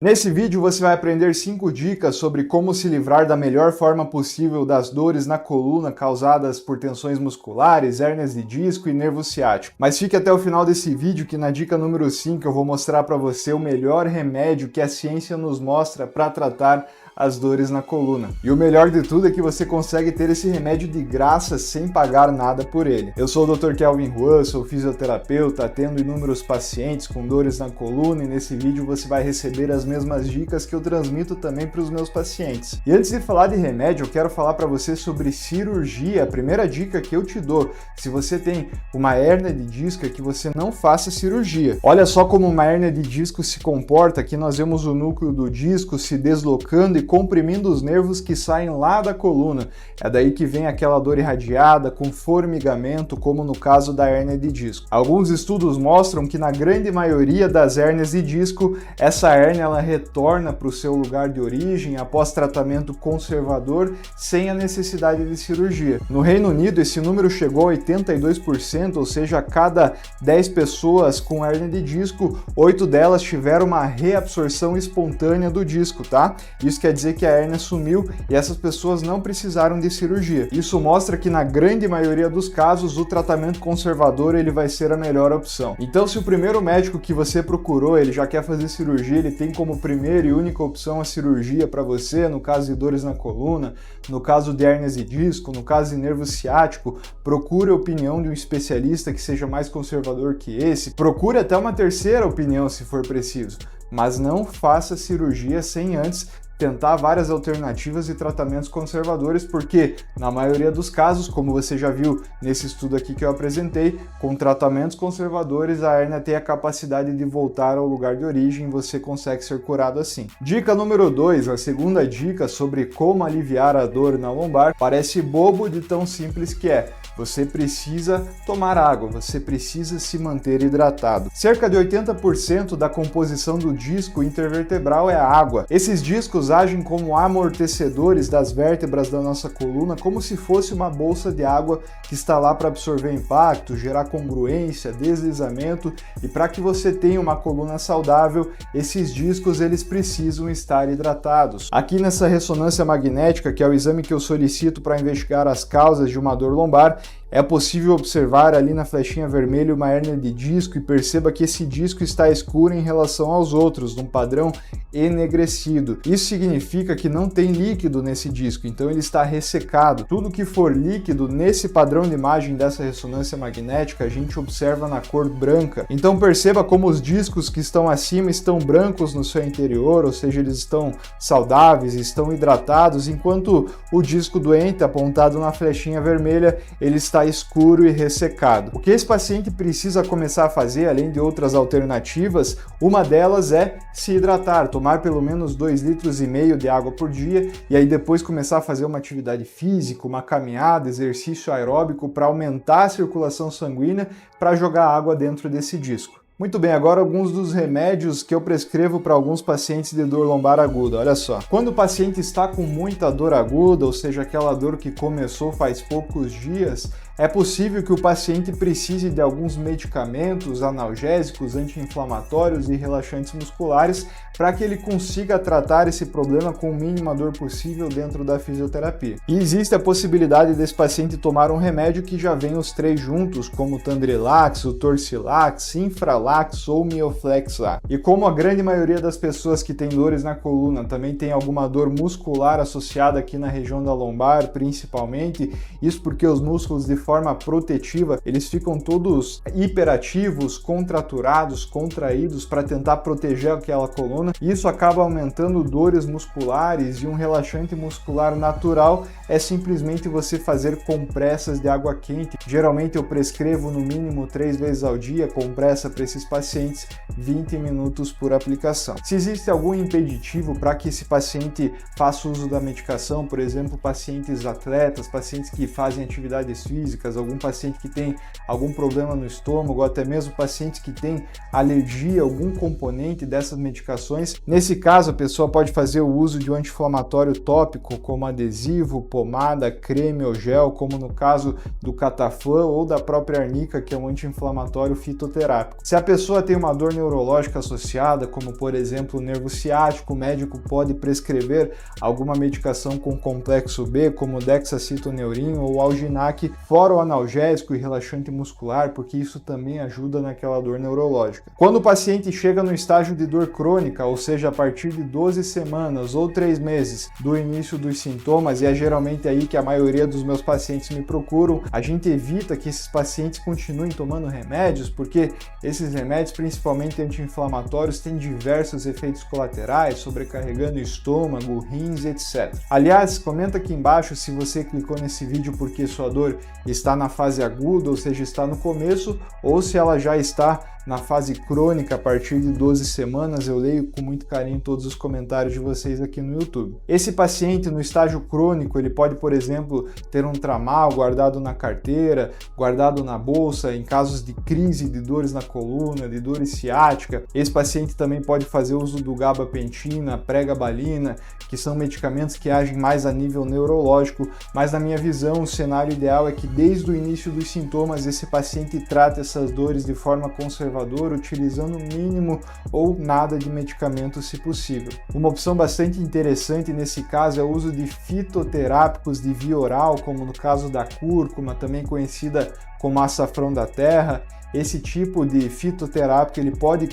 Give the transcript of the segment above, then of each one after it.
Nesse vídeo você vai aprender 5 dicas sobre como se livrar da melhor forma possível das dores na coluna causadas por tensões musculares, hérnias de disco e nervo ciático. Mas fique até o final desse vídeo que na dica número 5 eu vou mostrar para você o melhor remédio que a ciência nos mostra para tratar as dores na coluna. E o melhor de tudo é que você consegue ter esse remédio de graça sem pagar nada por ele. Eu sou o Dr. Kelvin Juan, sou fisioterapeuta, atendo inúmeros pacientes com dores na coluna e nesse vídeo você vai receber as mesmas dicas que eu transmito também para os meus pacientes. E antes de falar de remédio, eu quero falar para você sobre cirurgia. A primeira dica que eu te dou, se você tem uma hérnia de disco, é que você não faça cirurgia. Olha só como uma hérnia de disco se comporta. Aqui nós vemos o núcleo do disco se deslocando e comprimindo os nervos que saem lá da coluna. É daí que vem aquela dor irradiada com formigamento, como no caso da hérnia de disco. Alguns estudos mostram que na grande maioria das hérnias de disco, essa hérnia ela retorna para o seu lugar de origem após tratamento conservador sem a necessidade de cirurgia. No Reino Unido, esse número chegou a 82%, ou seja, a cada 10 pessoas com hérnia de disco, 8 delas tiveram uma reabsorção espontânea do disco, tá? Isso quer dizer que a hérnia sumiu e essas pessoas não precisaram de cirurgia. Isso mostra que na grande maioria dos casos o tratamento conservador ele vai ser a melhor opção. Então, se o primeiro médico que você procurou ele já quer fazer cirurgia, ele tem como primeira e única opção a cirurgia para você, no caso de dores na coluna, no caso de hérnias de disco, no caso de nervo ciático, procure a opinião de um especialista que seja mais conservador que esse. Procure até uma terceira opinião se for preciso, mas não faça cirurgia sem antes tentar várias alternativas e tratamentos conservadores, porque na maioria dos casos, como você já viu nesse estudo aqui que eu apresentei, com tratamentos conservadores a hérnia tem a capacidade de voltar ao lugar de origem e você consegue ser curado assim. Dica número 2, a segunda dica sobre como aliviar a dor na lombar, parece bobo de tão simples que é. Você precisa tomar água, você precisa se manter hidratado. Cerca de 80% da composição do disco intervertebral é a água. Esses discos agem como amortecedores das vértebras da nossa coluna, como se fosse uma bolsa de água que está lá para absorver impacto, gerar congruência, deslizamento, e para que você tenha uma coluna saudável, esses discos eles precisam estar hidratados. Aqui nessa ressonância magnética, que é o exame que eu solicito para investigar as causas de uma dor lombar, é possível observar ali na flechinha vermelha uma hérnia de disco e perceba que esse disco está escuro em relação aos outros, num padrão enegrecido. Isso significa que não tem líquido nesse disco, então ele está ressecado. Tudo que for líquido nesse padrão de imagem dessa ressonância magnética a gente observa na cor branca. Então perceba como os discos que estão acima estão brancos no seu interior, ou seja, eles estão saudáveis, estão hidratados, enquanto o disco doente apontado na flechinha vermelha ele está escuro e ressecado. O que esse paciente precisa começar a fazer, além de outras alternativas, uma delas é se hidratar, tomar pelo menos 2,5 litros de água por dia e aí depois começar a fazer uma atividade física, uma caminhada, exercício aeróbico para aumentar a circulação sanguínea para jogar água dentro desse disco. Muito bem, agora alguns dos remédios que eu prescrevo para alguns pacientes de dor lombar aguda. Olha só, quando o paciente está com muita dor aguda, ou seja, aquela dor que começou faz poucos dias, é possível que o paciente precise de alguns medicamentos analgésicos, anti-inflamatórios e relaxantes musculares para que ele consiga tratar esse problema com a mínima dor possível dentro da fisioterapia. E existe a possibilidade desse paciente tomar um remédio que já vem os 3 juntos, como o Tandrelax, o Torcilax, Infralax ou Mioflex A. E como a grande maioria das pessoas que tem dores na coluna também tem alguma dor muscular associada aqui na região da lombar, principalmente, isso porque os músculos de forma protetiva, eles ficam todos hiperativos, contraturados, contraídos para tentar proteger aquela coluna. Isso acaba aumentando dores musculares e um relaxante muscular natural é simplesmente você fazer compressas de água quente. Geralmente eu prescrevo no mínimo 3 vezes ao dia compressa para esses pacientes, 20 minutos por aplicação. Se existe algum impeditivo para que esse paciente faça uso da medicação, por exemplo, pacientes atletas, pacientes que fazem atividades físicas, físicas, algum paciente que tem algum problema no estômago, ou até mesmo pacientes que têm alergia a algum componente dessas medicações. Nesse caso, a pessoa pode fazer o uso de um anti-inflamatório tópico, como adesivo, pomada, creme ou gel, como no caso do Catafan ou da própria arnica, que é um anti-inflamatório fitoterápico. Se a pessoa tem uma dor neurológica associada, como por exemplo o nervo ciático, o médico pode prescrever alguma medicação com complexo B, como dexacitoneurin ou alginac, fora o analgésico e relaxante muscular, porque isso também ajuda naquela dor neurológica. Quando o paciente chega no estágio de dor crônica, ou seja, a partir de 12 semanas ou 3 meses do início dos sintomas, e é geralmente aí que a maioria dos meus pacientes me procuram, a gente evita que esses pacientes continuem tomando remédios, porque esses remédios, principalmente anti-inflamatórios, têm diversos efeitos colaterais, sobrecarregando o estômago, rins, etc. Aliás, comenta aqui embaixo se você clicou nesse vídeo porque sua dor está na fase aguda, ou seja, está no começo, ou se ela já está na fase crônica a partir de 12 semanas. Eu leio com muito carinho todos os comentários de vocês aqui no YouTube. Esse paciente no estágio crônico, ele pode, por exemplo, ter um tramal guardado na carteira, guardado na bolsa, em casos de crise de dores na coluna, de dores ciática. Esse paciente também pode fazer uso do gabapentina, pregabalina, que são medicamentos que agem mais a nível neurológico, mas na minha visão o cenário ideal é que desde o início dos sintomas esse paciente trate essas dores de forma conservadora, utilizando o mínimo ou nada de medicamento se possível. Uma opção bastante interessante nesse caso é o uso de fitoterápicos de via oral, como no caso da cúrcuma, também conhecida como açafrão da terra. Esse tipo de fitoterápico ele pode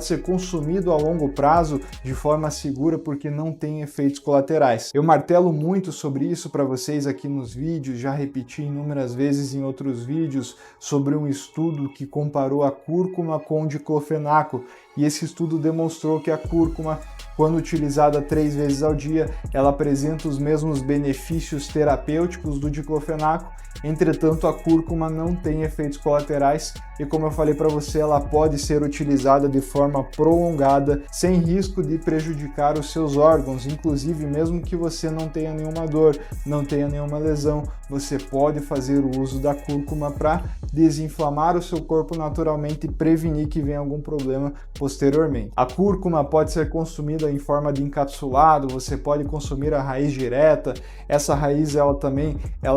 ser consumido a longo prazo de forma segura porque não tem efeitos colaterais. Eu martelo muito sobre isso para vocês aqui nos vídeos, já repeti inúmeras vezes em outros vídeos sobre um estudo que comparou a cúrcuma com o diclofenaco, e esse estudo demonstrou que a cúrcuma, quando utilizada 3 vezes ao dia, ela apresenta os mesmos benefícios terapêuticos do diclofenaco. Entretanto, a cúrcuma não tem efeitos colaterais e, como eu falei para você, ela pode ser utilizada de forma prolongada, sem risco de prejudicar os seus órgãos. Inclusive, mesmo que você não tenha nenhuma dor, não tenha nenhuma lesão, você pode fazer o uso da cúrcuma para desinflamar o seu corpo naturalmente e prevenir que venha algum problema posteriormente. A cúrcuma pode ser consumida em forma de encapsulado, você pode consumir a raiz direta. Essa raiz ela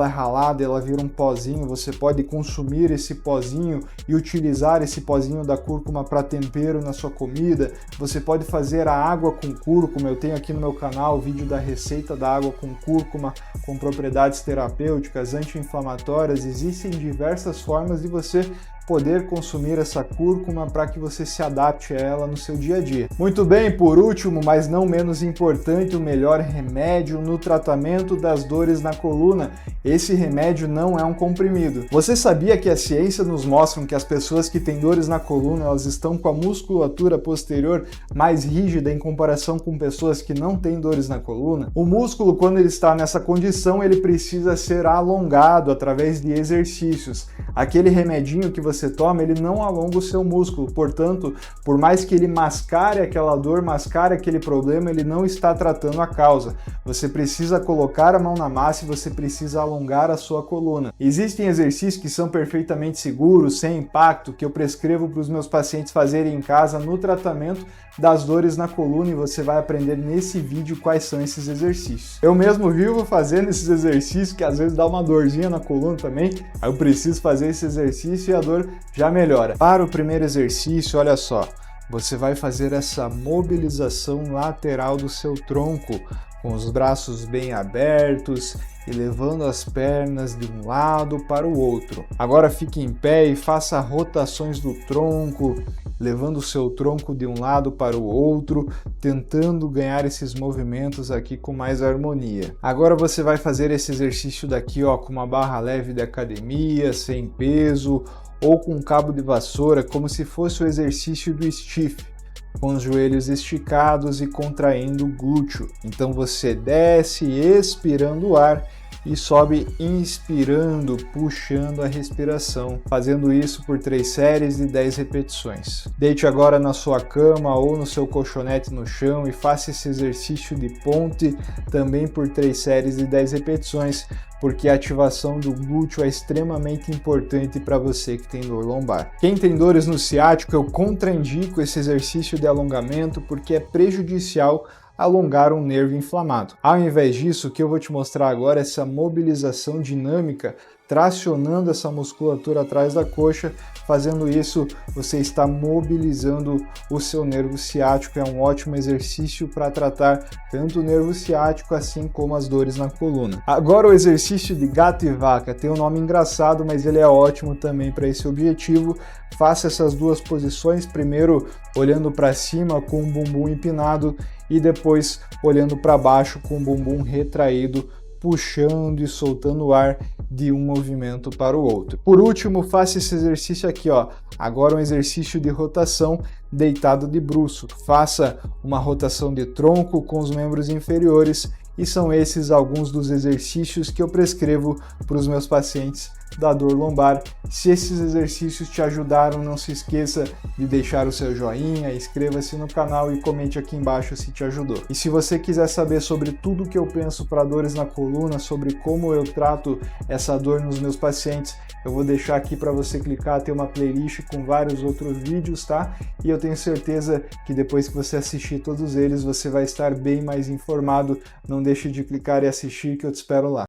é ralada, ela vira um pozinho, você pode consumir esse pozinho e utilizar esse pozinho da cúrcuma para tempero na sua comida. Você pode fazer a água com cúrcuma. Eu tenho aqui no meu canal o vídeo da receita da água com cúrcuma, com propriedades terapêuticas, anti-inflamatórias. Existem diversas formas de você poder consumir essa cúrcuma para que você se adapte a ela no seu dia a dia. Muito bem, por último, mas não menos importante, o melhor remédio no tratamento das dores na coluna. Esse remédio não é um comprimido. Você sabia que a ciência nos mostra que as pessoas que têm dores na coluna, elas estão com a musculatura posterior mais rígida em comparação com pessoas que não têm dores na coluna? O músculo, quando ele está nessa condição, ele precisa ser alongado através de exercícios. Aquele remedinho que você toma, ele não alonga o seu músculo, portanto, por mais que ele mascare aquela dor, mascare aquele problema, ele não está tratando a causa. Você precisa colocar a mão na massa e você precisa alongar a sua coluna. Existem exercícios que são perfeitamente seguros, sem impacto, que eu prescrevo para os meus pacientes fazerem em casa no tratamento das dores na coluna, e você vai aprender nesse vídeo quais são esses exercícios. Eu mesmo vivo fazendo esses exercícios, que às vezes dá uma dorzinha na coluna também, aí eu preciso fazer esse exercício e a dor já melhora. Para o primeiro exercício, olha só, você vai fazer essa mobilização lateral do seu tronco, com os braços bem abertos e levando as pernas de um lado para o outro. Agora fique em pé e faça rotações do tronco, levando o seu tronco de um lado para o outro, tentando ganhar esses movimentos aqui com mais harmonia. Agora você vai fazer esse exercício daqui, ó, com uma barra leve de academia, sem peso, ou com um cabo de vassoura, como se fosse o exercício do stiff, com os joelhos esticados e contraindo o glúteo. Então você desce expirando o ar e sobe inspirando, puxando a respiração, fazendo isso por 3 séries de 10 repetições. Deite agora na sua cama ou no seu colchonete no chão e faça esse exercício de ponte também por 3 séries de 10 repetições, porque a ativação do glúteo é extremamente importante para você que tem dor lombar. Quem tem dores no ciático, eu contraindico esse exercício de alongamento porque é prejudicial alongar um nervo inflamado. Ao invés disso, o que eu vou te mostrar agora é essa mobilização dinâmica, tracionando essa musculatura atrás da coxa. Fazendo isso, você está mobilizando o seu nervo ciático. É um ótimo exercício para tratar tanto o nervo ciático assim como as dores na coluna. Agora o exercício de gato e vaca tem um nome engraçado, mas ele é ótimo também para esse objetivo. Faça essas duas posições, primeiro olhando para cima com o bumbum empinado e depois olhando para baixo com o bumbum retraído, puxando e soltando o ar de um movimento para o outro. Por último, faça esse exercício aqui, ó. Agora um exercício de rotação deitado de bruço. Faça uma rotação de tronco com os membros inferiores e são esses alguns dos exercícios que eu prescrevo para os meus pacientes da dor lombar. Se esses exercícios te ajudaram, não se esqueça de deixar o seu joinha, inscreva-se no canal e comente aqui embaixo se te ajudou. E se você quiser saber sobre tudo o que eu penso para dores na coluna, sobre como eu trato essa dor nos meus pacientes, eu vou deixar aqui para você clicar, tem uma playlist com vários outros vídeos, tá? E eu tenho certeza que depois que você assistir todos eles, você vai estar bem mais informado. Não deixe de clicar e assistir que eu te espero lá.